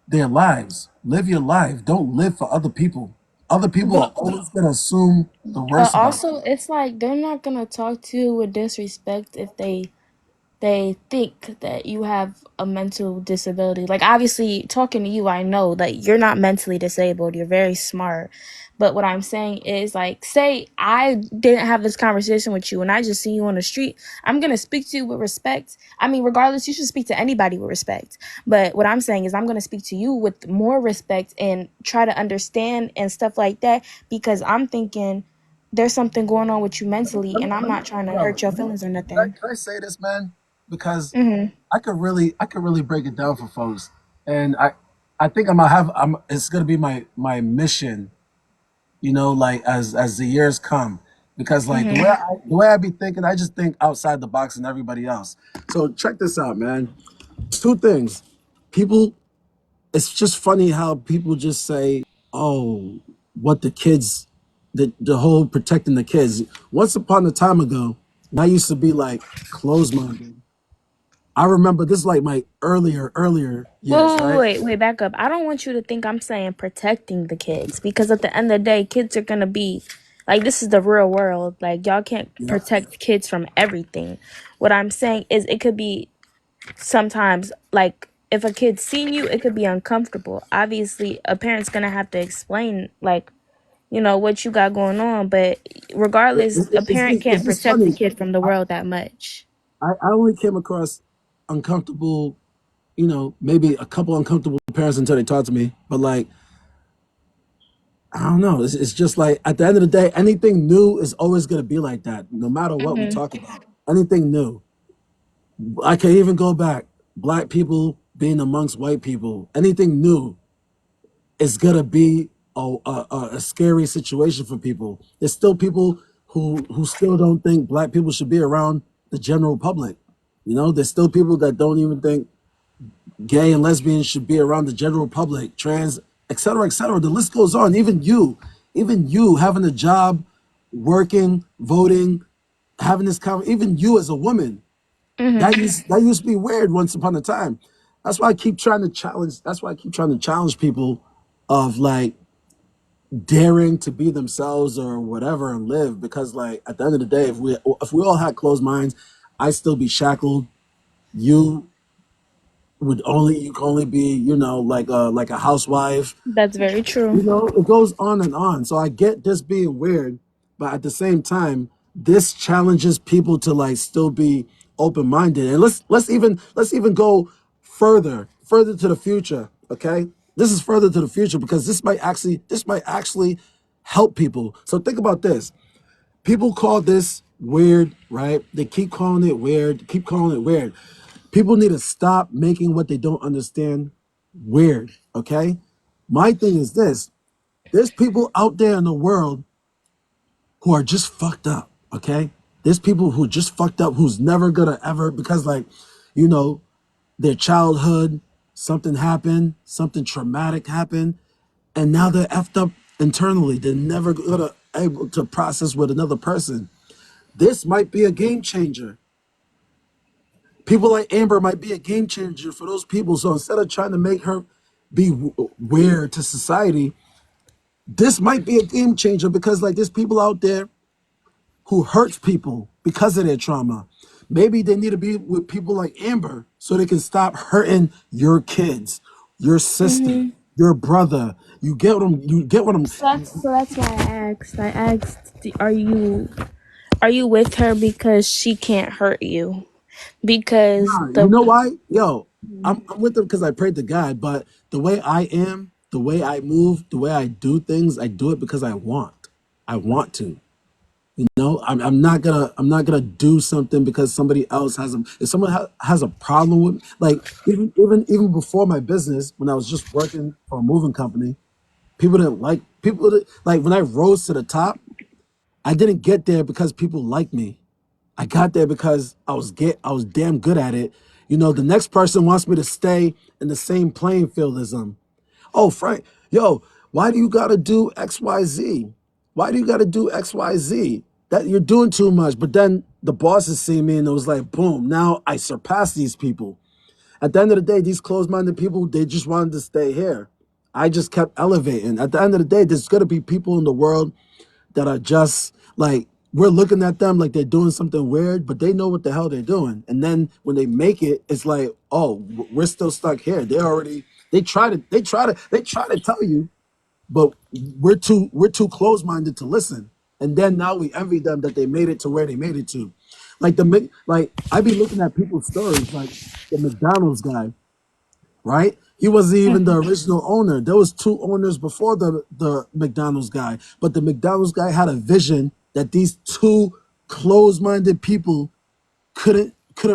their lives. Live your life. Don't live for other people. Other people are But always gonna assume the but worst about you. also it's like they're not gonna talk to you with disrespect if they think that you have a mental disability. Like, obviously, talking to you, I know that you're not mentally disabled. You're very smart. But what I'm saying is, like, say I didn't have this conversation with you and I just see you on the street, I'm going to speak to you with respect. I mean, regardless, you should speak to anybody with respect. But what I'm saying is, I'm going to speak to you with more respect and try to understand and stuff like that, because I'm thinking there's something going on with you mentally and I'm not trying to hurt your feelings or nothing. Can I say this, man? Because Hmm. I could really break it down for folks, and I think I'm it's gonna be my mission, you know, like as the years come, because like Hmm. the way I be thinking, I just think outside the box and everybody else. So check this out, man. Two things, people. It's just funny how people just say, "Oh, what the kids, the whole protecting the kids." Once upon a time ago, when I used to be like closed-minded. I remember this is like my earlier Wait, years, right? back up. I don't want you to think I'm saying protecting the kids, because at the end of the day, kids are gonna be like, this is the real world. Like, y'all can't Yeah. protect kids from everything. What I'm saying is, it could be sometimes like if a kid's seen you, it could be uncomfortable. Obviously, a parent's gonna have to explain, like, what you got going on, but regardless, a parent It's can't just protect the funny. kid from the world that much. I only came across uncomfortable, you know, maybe a couple uncomfortable parents until they talked to me. But like, I don't know. It's just like at the end of the day, anything new is always gonna be like that, no matter what we Hmm. talk about. Anything new. I can even go back. Black people being amongst white people. Anything new is gonna be a scary situation for people. There's still people who still don't think black people should be around the general public. You know, there's still people that don't even think gay and lesbians should be around the general public, trans, et cetera, et cetera. The list goes on. Even you having a job, working, voting, having this even you as a woman, That used to be weird once upon a time. That's why I keep trying to challenge. That's why I keep trying to challenge people of like daring to be themselves or whatever and live. Because like at the end of the day, if we all had closed minds, I'd still be shackled. You you can only be like a housewife. That's very true. It goes on and on. So I get this being weird, but at the same time, this challenges people to like still be open minded. And let's even go further to the future. Okay, this is further to the future because this might actually help people. So think about this. People call this weird, right? They keep calling it weird, keep calling it weird. People need to stop making what they don't understand weird, okay? My thing is this: there's people out there in the world who are just fucked up, okay? There's people who are just fucked up who's never gonna ever, because, like, you know, their childhood, something happened, something traumatic happened, and now they're effed up internally. They're never gonna able to process with another person. This might be a game changer. People like Amber might be a game changer for those people. So instead of trying to make her be weird to society, this might be a game changer because like there's people out there who hurts people because of their trauma. Maybe they need to be with people like Amber so they can stop hurting your kids, your sister, your brother. You get what I'm. You get what I'm. So that's why I asked, are you with her because she can't hurt you? Because You the know why? Yo, I'm with them because I prayed to God, but the way I am, the way I move, the way I do things, I do it because I want. I want to. I'm not gonna do something because somebody else has a if someone has a problem with like even before my business when I was just working for a moving company, people that, like when I rose to the top, I didn't get there because people liked me. I got there because I was damn good at it. The next person wants me to stay in the same playing field as them. Oh, Frank, yo, why do you gotta do XYZ? Why do you gotta do XYZ? That you're doing too much. But then the bosses see me and it was like, boom, now I surpass these people. At the end of the day, these closed-minded people, they just wanted to stay here. I just kept elevating. At the end of the day, there's gonna be people in the world that are just like we're looking at them like they're doing something weird, but they know what the hell they're doing. And then when they make it, it's like, oh, we're still stuck here. They try to tell you, but we're too close-minded to listen. And then now we envy them that they made it to where they made it to. Like I be looking at people's stories, like the McDonald's guy, right? He wasn't even the original owner. There was two owners before the McDonald's guy, but the McDonald's guy had a vision that these two closed-minded people couldn't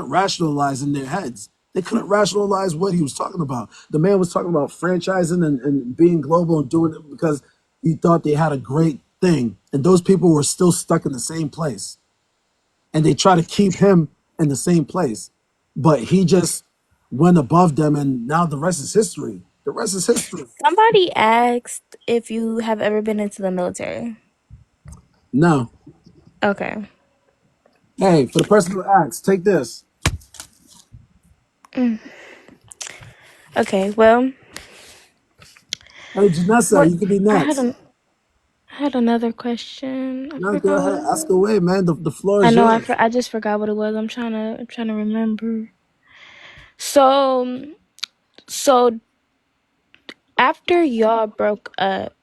rationalize in their heads. They couldn't rationalize what he was talking about. The man was talking about franchising and being global and doing it because he thought they had a great thing, and those people were still stuck in the same place, and they try to keep him in the same place, but he just went above them, and now the rest is history. The rest is history. somebody asked if you have ever been into the military. No. Okay. Hey, for the person who asked, take this. Okay. Well, Hey, Janessa, what you can be I had next. an I had another question. I No, go forgot what ahead. it Ask was. away, man. The floor I is know yours. I just forgot what it was. I'm trying to remember. So so after y'all broke up,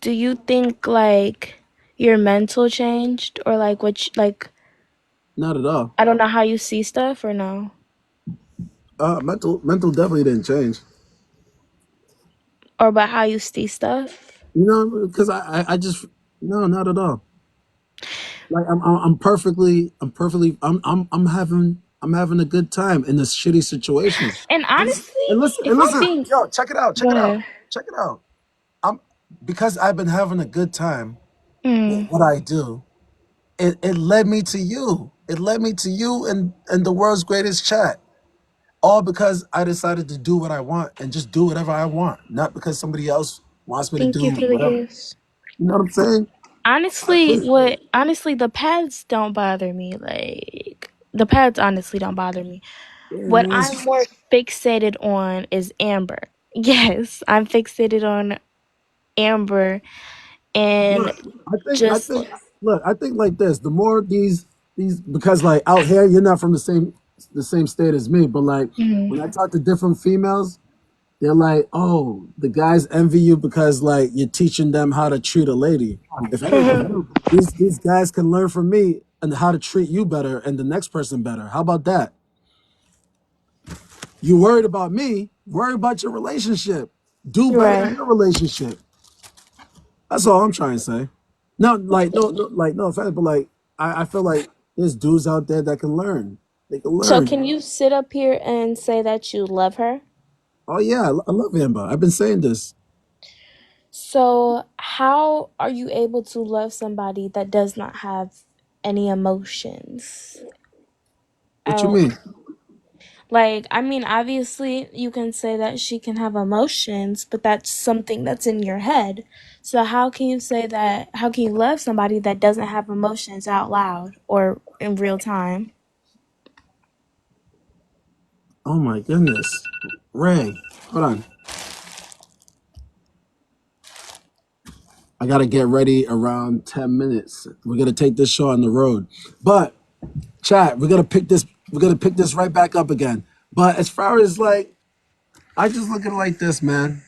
do you think like your mental changed or like like Not at all. I don't know how you see stuff or no? Mental definitely didn't change. Or about how you see stuff? Because I just no, not at all. Like I'm having a good time in this shitty situation. And And, honestly, and if I'm listen, being yo, check it out, check go it out, ahead. check it out. I'm because I've been having a good time with Mm. what I do. It led me to you. It led me to you and the world's greatest chat. All because I decided to do what I want and just do whatever I want, not because somebody else wants me to Thank do you for the whatever. gifts. You know what I'm saying? I Honestly, appreciate it. the pads don't bother me. Like The pads honestly don't bother me. Yeah, What man. I'm more fixated on is Amber. Yes, I'm fixated on Amber and Look, I just think, look, I think like this. The more because like out here, you're not from the same state as me, but like Mhm. when I talk to different females, they're like, oh, the guys envy you because like you're teaching them how to treat a lady. If anything, these guys can learn from me and how to treat you better and the next person better. How about that? You worried about me, worry about your relationship. Do better in right. your relationship. That's all I'm trying to say. No offense, but like I feel like there's dudes out there that can learn. They can So learn. can you sit up here and say that you love her? Oh yeah, I love Amber. I've been saying this. So how are you able to love somebody that does not have any emotions? What you Out mean? Like, I mean, obviously, you can say that she can have emotions, but that's something that's in your head. So, how can you say that? How can you love somebody that doesn't have emotions out loud or in real time? Oh my goodness. Ray, hold on. I gotta get ready around 10 minutes. We're gonna take this show on the road. But chat, we're gonna pick this right back up again. But as far as like, I just look at it like this, man.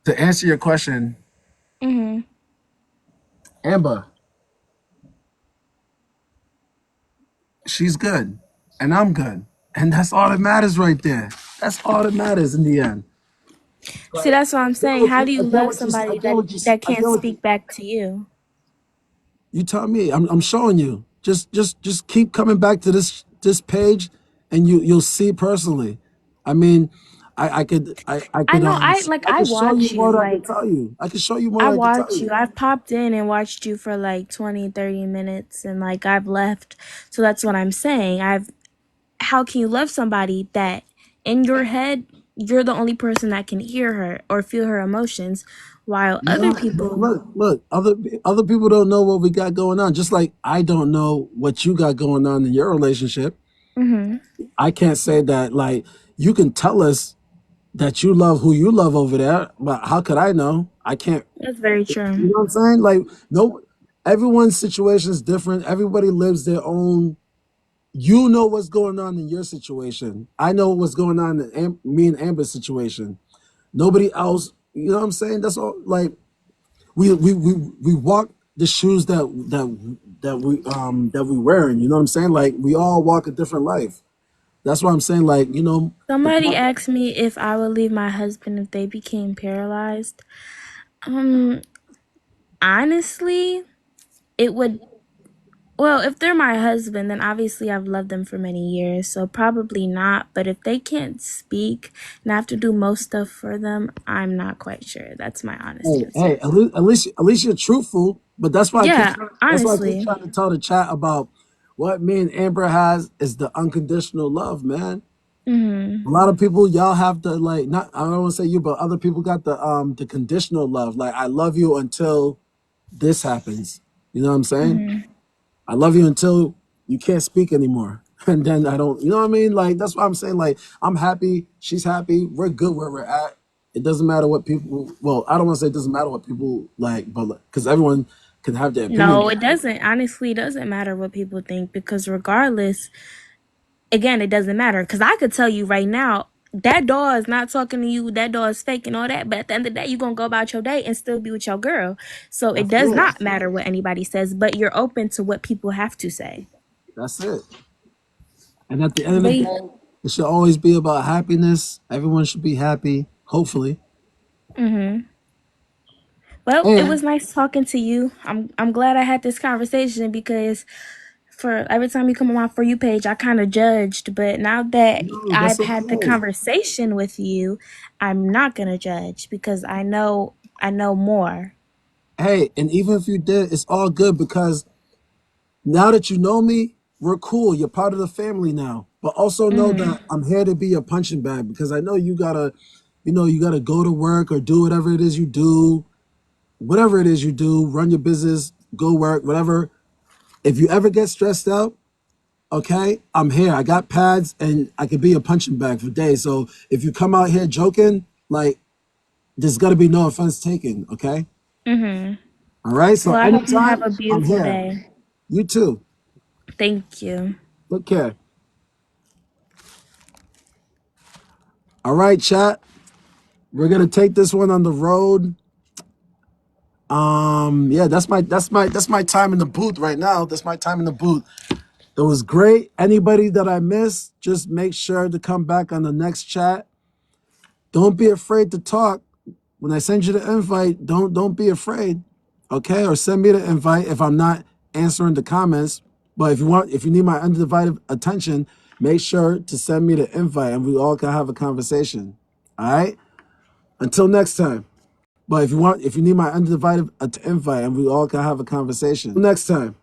To answer your question, Mm-hmm. Amber, she's good. And I'm good. And that's all that matters right there. That's all that matters in the end. See, Like, that's what I'm saying. How do you love somebody that I can't get what you speak back to you? You tell me. I'm showing you. Just keep coming back to this page, and you'll see personally. I mean, I know. I I could show you watch more you. than I could Like, tell you. I could show you more I than I could tell watch you. you. I've popped in and watched you for like 20, 30 minutes and like I've left. So that's what I'm saying. How can you love somebody that in your head you're the only person that can hear her or feel her emotions while other No, people look. Other people don't know what we got going on. Just like I don't know what you got going on in your relationship. Mhm. I can't say that. Like you can tell us that you love who you love over there, but how could I know? I can't. That's very You true. know what I'm saying? Like, no, everyone's situation is different. Everybody lives their own. You know what's going on in your situation. I know what's going on in me and Amber's situation. Nobody else. You know what I'm saying? That's all. Like, we walk the shoes that we wearing. You know what I'm saying? Like, we all walk a different life. That's why I'm saying. Like, the Somebody asked me if I would leave my husband if they became paralyzed. Um honestly, it would well, if they're my husband, then obviously I've loved them for many years, so probably not. But if they can't speak and I have to do most stuff for them, I'm not quite sure. That's my honest hey, answer. at least you're truthful. But Yeah, that's why I keep honestly. trying to tell the chat about what me and Amber has is the unconditional love, man. Mhm. A lot of people, y'all have the like, not I don't want to say you, but other people got the conditional love. Like I love you until this happens. You know what I'm saying? Mhm. I love you until you can't speak anymore. And then I don't, you know what I mean? Like that's what I'm saying. Like I'm happy, she's happy, we're good where we're at. It doesn't matter what people well, I don't want to say it doesn't matter what people like, but because everyone can have their opinion. No, it doesn't. Honestly, it doesn't matter what people think because regardless, again, it doesn't matter. Because I could tell you right now, that dog is not talking to you. That dog is fake and all that. But at the end of the day, you're going to go about your day and still be with your girl. So it That's does it. not matter what anybody says, but you're open to what people have to say. That's it. And at the end of the But day, it should always be about happiness. Everyone should be happy, hopefully. mm-hmm. Well, it And was nice talking to you. I'm glad I had this conversation because for every time you come on my For You page, I kind of judged. But now that no, that's I've had the okay. conversation with you, I'm not gonna judge because I know more. Hey, and even if you did, it's all good because now that you know me, we're cool. You're part of the family now. But also know Mm-hmm. that I'm here to be your punching bag because I know you gotta go to work or do whatever it is you do, whatever it is you do, run your business, go work, whatever. If you ever get stressed out, okay, I'm here. I got pads and I could be a punching bag for days. So if you come out here joking, like, there's got to be no offense taken, okay? Mm-hmm. All right, so Well, I hope you have anytime, a I'm beautiful here. day. You too. Thank you. Take care. All right, chat. We're gonna take this one on the road. Yeah, that's my time in the booth right now. That's my time in the booth. It was great. Anybody that I missed, just make sure to come back on the next chat. Don't be afraid to talk. When I send you the invite, don't be afraid. Okay? Or send me the invite if I'm not answering the comments. But if you need my undivided attention, make sure to send me the invite and we all can have a conversation. All right? Until next time. But if you need my undivided invite and we all can have a conversation. Next time.